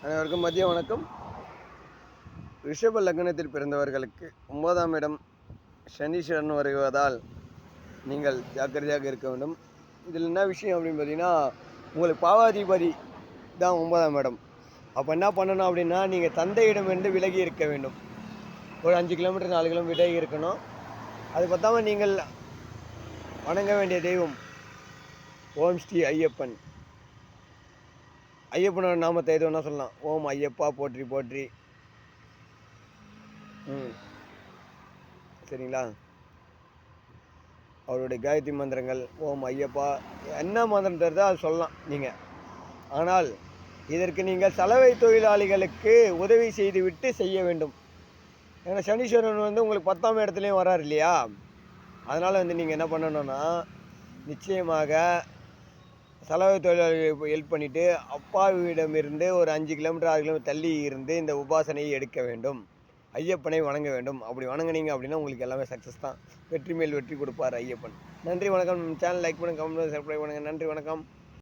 அனைவருக்கும் மதிய வணக்கம். ரிஷப லக்னத்தில் பிறந்தவர்களுக்கு 9ஆம் இடம் சனீஸ்வரன் வருவதால் நீங்கள் ஜாக்கிரதையாக இருக்க வேண்டும். இதில் என்ன விஷயம் அப்படின்னு பார்த்தீங்கன்னா, உங்களுக்கு பாவாதிபதி தான் 9ஆம் இடம். அப்போ என்ன பண்ணணும் அப்படின்னா, நீங்கள் தந்தையிடமிருந்து விலகி இருக்க வேண்டும். ஒரு 5 கிலோமீட்டர் 4 கிலோமீட்டர் விலகி இருக்கணும். அது பத்தாமல் நீங்கள் வணங்க வேண்டிய தெய்வம் ஓம் ஸ்ரீ ஐயப்பன். ஐயப்பனோட நாமத்தை எது வேணால் சொல்லலாம். ஓம் ஐயப்பா போற்றி போற்றி. சரிங்களா? அவருடைய காயத்ரி மந்திரங்கள், ஓம் ஐயப்பா, என்ன மந்திரம் தருதோ அது சொல்லலாம் நீங்கள். ஆனால் இதற்கு நீங்கள் சலவை தொழிலாளிகளுக்கு உதவி செய்துவிட்டு செய்ய வேண்டும். ஏன்னா சனீஸ்வரன் உங்களுக்கு 10ஆம் இடத்துலையும் வரார் இல்லையா? அதனால் நீங்கள் என்ன பண்ணணும்னா, நிச்சயமாக சலவை தொழிலாளிகளுக்கு ஹெல்ப் பண்ணிவிட்டு அப்பாவிடமிருந்து ஒரு 5 கிலோமீட்டர் 6 கிலோமீட்டர் தள்ளி இருந்து இந்த உபாசனையை எடுக்க வேண்டும். ஐயப்பனை வணங்க வேண்டும். அப்படி வணங்குனீங்க அப்படின்னா உங்களுக்கு எல்லாமே சக்ஸஸ் தான். வெற்றி மேல் வெற்றி கொடுப்பார் ஐயப்பன். நன்றி வணக்கம். சேனல் லைக் பண்ணுங்கள், கமெண்ட் பண்ணுங்கள், சப்ஸ்கிரைப் பண்ணுங்கள். நன்றி வணக்கம்.